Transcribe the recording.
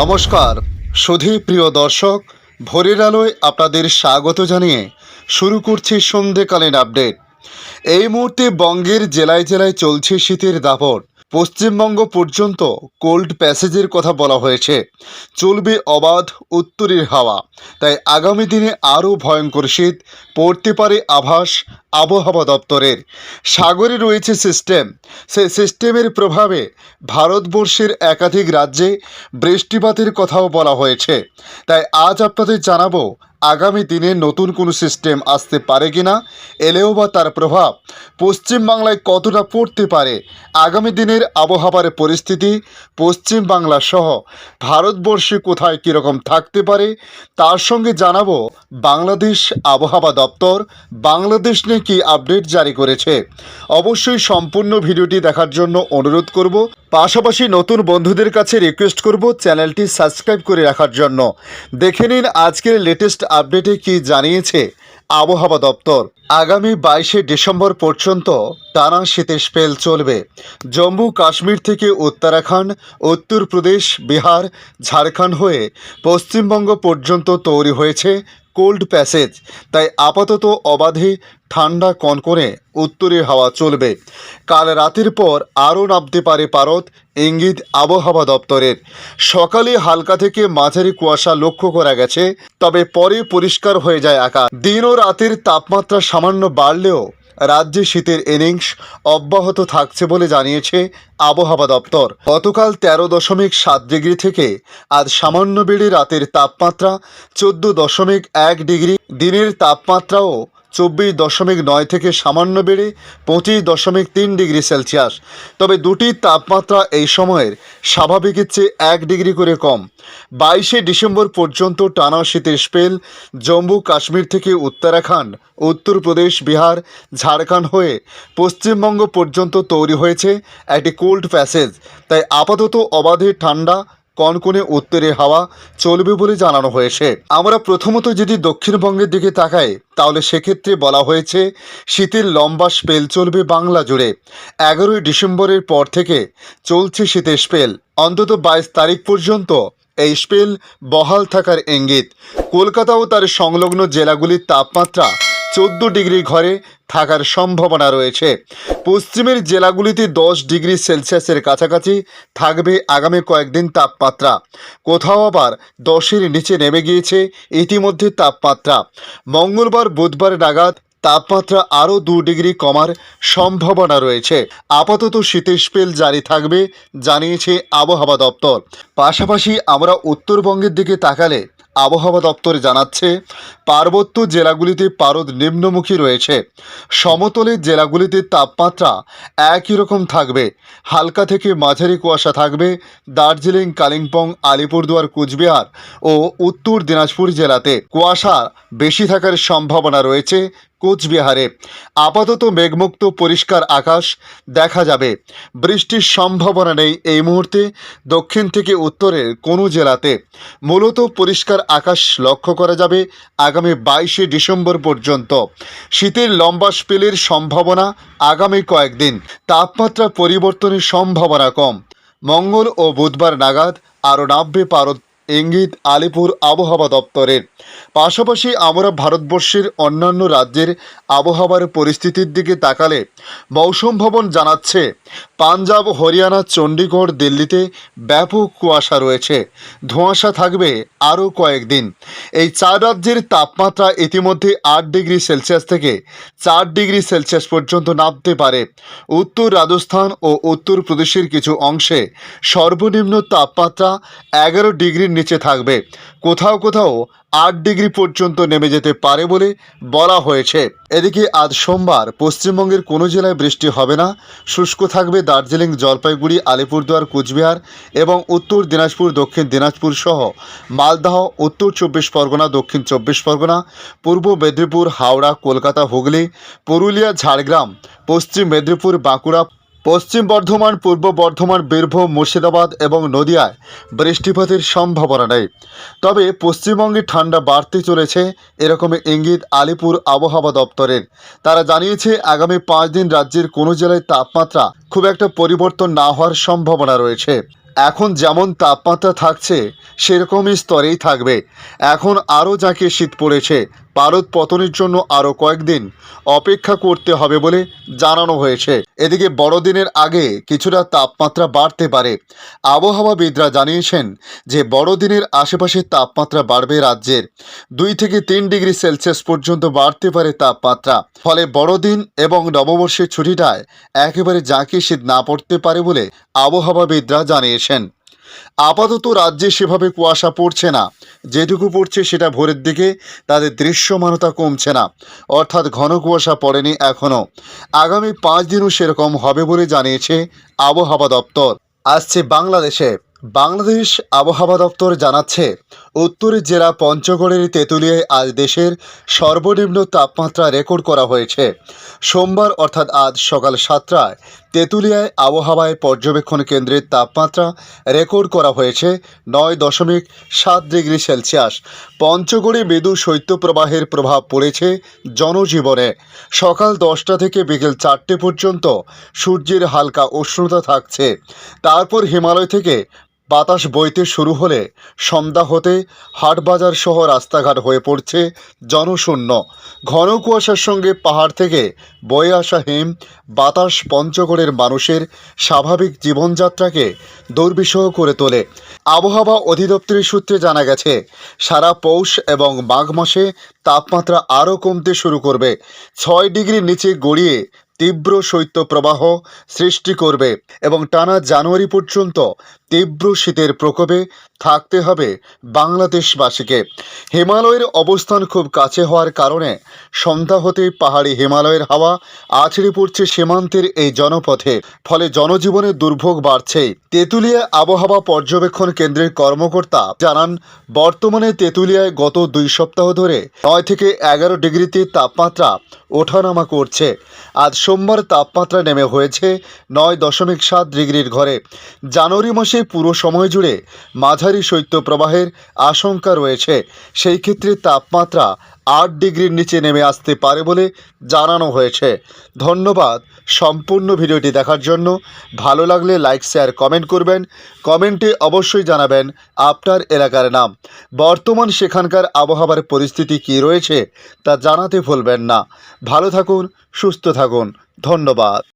নমস্কার সুধী প্রিয় দর্শক, ভোরের আলোয় আপনাদের স্বাগত জানিয়ে শুরু করছি সন্ধেকালীন আপডেট। এই মুহূর্তে বঙ্গের জেলায় জেলায় চলছে শীতের দাপট। পশ্চিমবঙ্গ পর্যন্ত কোল্ড প্যাসেজের কথা বলা হয়েছে। চলবে অবাধ উত্তরের হাওয়া, তাই আগামী দিনে আরও ভয়ঙ্কর শীত পড়তে পারে আভাস আবহাওয়া দপ্তরের। সাগরে রয়েছে সিস্টেম, সেই সিস্টেমের প্রভাবে ভারতবর্ষের একাধিক রাজ্যে বৃষ্টিপাতের কথাও বলা হয়েছে। তাই আজ আপনাদের জানাবো আগামী দিনে নতুন কোনো সিস্টেম আসতে পারে কিনা, এলেও বা তার প্রভাব পশ্চিমবাংলায় কতটা পড়তে পারে, আগামী দিনের আবহাওয়ার পরিস্থিতি পশ্চিমবাংলা সহ ভারতবর্ষে কোথায় কীরকম থাকতে পারে, তার সঙ্গে জানাবো বাংলাদেশ আবহাওয়া দপ্তর বাংলাদেশ নিয়ে কী আপডেট জারি করেছে। অবশ্যই সম্পূর্ণ ভিডিওটি দেখার জন্য অনুরোধ করব, পাশাপাশি নতুন বন্ধুদের কাছে রিকোয়েস্ট করব চ্যানেলটি সাবস্ক্রাইব করে রাখার জন্য। দেখে নিন আজকের লেটেস্ট আপডেটে কি জানিয়েছে আবহাওয়া দপ্তর। আগামী 22শে ডিসেম্বর পর্যন্ত টানা শীতের স্পেল চলবে। জম্মু কাশ্মীর থেকে উত্তরাখণ্ড, উত্তরপ্রদেশ, বিহার, ঝাড়খণ্ড হয়ে পশ্চিমবঙ্গ পর্যন্ত তৈরি হয়েছে কোল্ড প্যাসেজ। তাই আপাতত অবাধে ঠান্ডা কনকনে উত্তরের হাওয়া চলবে। কাল রাতের পর আরও নামতে পারে পারদ, ইঙ্গিত আবহাওয়া দপ্তরের। সকালে হালকা থেকে মাঝারি কুয়াশা লক্ষ্য করা গেছে, তবে পরে পরিষ্কার হয়ে যায় আকাশ। দিন ও রাতের তাপমাত্রা সামান্য বাড়লেও রাজ্যে শীতের ইনিংস অব্যাহত থাকছে বলে জানিয়েছে আবহাওয়া দপ্তর। গতকাল 13.7 ডিগ্রি থেকে আজ সামান্য বেড়ে রাতের তাপমাত্রা 14.1 ডিগ্রি, দিনের তাপমাত্রাও 24.9 থেকে সামান্য বেড়ে 25.3 ডিগ্রি সেলসিয়াস। তবে দুটি তাপমাত্রা এই সময়ের স্বাভাবিকের চেয়ে 1 ডিগ্রি করে কম। 22শে ডিসেম্বর পর্যন্ত টানা শীতের স্পেল জম্মু কাশ্মীর থেকে উত্তরাখণ্ড, উত্তরপ্রদেশ, বিহার, ঝাড়খণ্ড হয়ে পশ্চিমবঙ্গ পর্যন্ত তৈরি হয়েছে একটি কোল্ড প্যাসেজ। তাই আপাতত অবাধে ঠান্ডা কনকনে উত্তরের হাওয়া চলবে বলে জানানো হয়েছে। আমরা প্রথমত যদি দক্ষিণবঙ্গের দিকে তাকাই, তাহলে সেক্ষেত্রে বলা হয়েছে শীতের লম্বা স্পেল চলবে বাংলা জুড়ে। 11ই ডিসেম্বরের পর থেকে চলছে শীতের স্পেল, অন্তত 22 তারিখ পর্যন্ত এই স্পেল বহাল থাকার ইঙ্গিত। কলকাতা ও তার সংলগ্ন জেলাগুলির তাপমাত্রা 14 ডিগ্রি ঘরে থাকার সম্ভাবনা রয়েছে। পশ্চিমের জেলাগুলিতে 10 ডিগ্রি সেলসিয়াসের কাছাকাছি থাকবে আগামী কয়েকদিন তাপমাত্রা। কোথাও আবার 10-এর নিচে নেমে গিয়েছে ইতিমধ্যে তাপমাত্রা। মঙ্গলবার বুধবার নাগাদ তাপমাত্রা আরও 2 ডিগ্রি কমার সম্ভাবনা রয়েছে। আপাতত শীতের স্পেল জারি থাকবে জানিয়েছে আবহাওয়া দপ্তর। পাশাপাশি আমরা উত্তরবঙ্গের দিকে তাকালে আবহাওয়া দপ্তর জানাচ্ছে পার্বত্য জেলাগুলিতে পারদ নিম্নমুখী রয়েছে। সমতলের জেলাগুলিতে তাপমাত্রা একই রকম থাকবে। হালকা থেকে মাঝারি কুয়াশা থাকবে দার্জিলিং, কালিম্পং, আলিপুরদুয়ার, কুচবিহার ও উত্তর দিনাজপুর জেলাতে। কুয়াশা বেশি থাকার সম্ভাবনা রয়েছে কোচবিহারে। আপাতত মেঘমুক্ত পরিষ্কার আকাশ দেখা যাবে। বৃষ্টির সম্ভাবনা নেই এই মুহূর্তে দক্ষিণ থেকে উত্তরের কোনো জেলাতে। মূলত পরিষ্কার আকাশ লক্ষ্য করা যাবে আগামী 22শে ডিসেম্বর পর্যন্ত। শীতের লম্বা স্পেলের সম্ভাবনা আগামী কয়েকদিন। তাপমাত্রা পরিবর্তনের সম্ভাবনা কম। মঙ্গল ও বুধবার নাগাদ আরও নামবে পারদ, ইঙ্গিত আলিপুর আবহাওয়া দপ্তরের। পাশাপাশি আমরা ভারতবর্ষের অন্যান্য রাজ্যের আবহাওয়ার পরিস্থিতির দিকে তাকালে মৌসুম ভবন জানাচ্ছে পাঞ্জাব, হরিয়ানা, চণ্ডীগড়, দিল্লিতে ব্যাপক কুয়াশা রয়েছে। ধোঁয়াশা থাকবে আরও কয়েকদিন। এই 4 রাজ্যের তাপমাত্রা ইতিমধ্যে 8 ডিগ্রি সেলসিয়াস থেকে 4 ডিগ্রি সেলসিয়াস পর্যন্ত নামতে পারে। উত্তর রাজস্থান ও উত্তরপ্রদেশের কিছু অংশে সর্বনিম্ন তাপমাত্রা 11 ডিগ্রির নিচে থাকবে। কোথাও কোথাও 8 ডিগ্রি পর্যন্ত নেমে যেতে পারে বলে বলা হয়েছে। এদিকে আজ সোমবার পশ্চিমবঙ্গের কোনো জেলায় বৃষ্টি হবে না। শুষ্ক থাকবে দার্জিলিং, জলপাইগুড়ি, আলিপুরদুয়ার, কুচবিহার এবং উত্তর দিনাজপুর, দক্ষিণ দিনাজপুর সহ মালদহ, উত্তর 24 পরগনা, দক্ষিণ 24 পরগনা, পূর্ব মেদিনীপুর, হাওড়া, কলকাতা, হুগলি, পুরুলিয়া, ঝাড়গ্রাম, পশ্চিম মেদিনীপুর, বাঁকুড়া, পশ্চিম বর্ধমান, পূর্ব বর্ধমান, বীরভূম, মুর্শিদাবাদ এবং নদিয়ায় বৃষ্টিপাতের সম্ভাবনা নেই। তবে পশ্চিমবঙ্গে ঠান্ডা বাড়তে চলেছে এরকমই ইঙ্গিত আলিপুর আবহাওয়া দপ্তরের। তারা জানিয়েছে আগামী 5 দিন রাজ্যের কোনো জেলায় তাপমাত্রা খুব একটা পরিবর্তন না হওয়ার সম্ভাবনা রয়েছে। এখন যেমন তাপমাত্রা থাকছে সেরকমই স্তরেই থাকবে। এখন আরও যাকে শীত পড়েছে পারদ পতনের জন্য আরও কয়েকদিন অপেক্ষা করতে হবে বলে জানানো হয়েছে। এদিকে বড়দিনের আগে কিছুটা তাপমাত্রা বাড়তে পারে। আবহাওয়াবিদরা জানিয়েছেন যে বড়দিনের আশেপাশে তাপমাত্রা বাড়বে। রাজ্যের 2 থেকে 3 ডিগ্রি সেলসিয়াস পর্যন্ত বাড়তে পারে তাপমাত্রা। ফলে বড়দিন এবং নববর্ষের ছুটিটায় একেবারে জাঁকি শীত না পড়তে পারে বলে আবহাওয়াবিদরা জানিয়েছেন। আপাতত রাজ্যে সেভাবে কুয়াশা পড়ছে না, যেটুকু পড়ছে সেটা ভোরের দিকে তাদের দৃশ্যমানতা কমছে না, অর্থাৎ ঘন কুয়াশা পড়েনি এখনও। আগামী 5 দিনও সেরকম হবে বলে জানিয়েছে আবহাওয়া দপ্তর। আসছে বাংলাদেশে। বাংলাদেশ আবহাওয়া দপ্তর জানাচ্ছে, উত্তরের জেলা পঞ্চগড়ের তেঁতুলিয়ায় আজ দেশের সর্বনিম্ন তাপমাত্রা রেকর্ড করা হয়েছে। সোমবার অর্থাৎ আজ সকাল 7টায় তেঁতুলিয়ায় আবহাওয়ায় পর্যবেক্ষণ কেন্দ্রের তাপমাত্রা রেকর্ড করা হয়েছে 9.7 ডিগ্রি সেলসিয়াস। পঞ্চগড়ে মৃদু শৈত্যপ্রবাহের প্রভাব পড়েছে জনজীবনে। সকাল 10টা থেকে বিকেল 4টে পর্যন্ত সূর্যের হালকা উষ্ণতা থাকছে। তারপর হিমালয় থেকে বাতাস বইতে শুরু হলে সন্ধ্যা হতে হাটবাজার সহ রাস্তাঘাট হয়ে পড়ছে জনশূন্য। ঘন কুয়াশার সঙ্গে পাহাড় থেকে বয়ে আসা হিম বাতাস পঞ্চগড়ের মানুষের স্বাভাবিক জীবনযাত্রাকে দুর্বিষহ করে তোলে। আবহাওয়া অধিদপ্তরের সূত্রে জানা গেছে, সারা পৌষ এবং মাঘ মাসে তাপমাত্রা আরও কমতে শুরু করবে। 6 ডিগ্রির নিচে গড়িয়ে তীব্র শৈত্যপ্রবাহ সৃষ্টি করবে এবং টানা জানুয়ারি পর্যন্ত তীব্র শীতের প্রকোপে থাকতে হবে বাংলাদেশবাসীকে। হিমালয়ের অবস্থান খুব কাছে হওয়ার কারণে সন্ধ্যা হতেই পাহাড়ি হিমালয়ের হাওয়া আছড়ে পড়ছে সীমান্তের এই জনপথে। ফলে জনজীবনের দুর্ভোগ বাড়ছেই। তেঁতুলিয়া আবহাওয়া পর্যবেক্ষণ কেন্দ্রের কর্মকর্তা জানান, বর্তমানে তেঁতুলিয়ায় গত 2 সপ্তাহ ধরে 9 থেকে 11 ডিগ্রিতে তাপমাত্রা ওঠানামা করছে। আজ সোমবার তাপমাত্রা নেমে হয়েছে 9.7 ডিগ্রির ঘরে। জানুয়ারি মাসে পুরো সময় জুড়ে মাঝারি শৈত্যপ্রবাহের আশঙ্কা রয়েছে। সেই ক্ষেত্রে তাপমাত্রা 8 ডিগ্রির নিচে নেমে আসতে পারে বলে জানানো হয়েছে। ধন্যবাদ সম্পূর্ণ ভিডিওটি দেখার জন্য। ভালো লাগলে লাইক, শেয়ার, কমেন্ট করবেন। কমেন্টে অবশ্যই জানাবেন আপনার এলাকার নাম। বর্তমান সেখানকার আবহাওয়ার পরিস্থিতি কী রয়েছে তা জানাতে ভুলবেন না। ভালো থাকুন, সুস্থ থাকুন। ধন্যবাদ।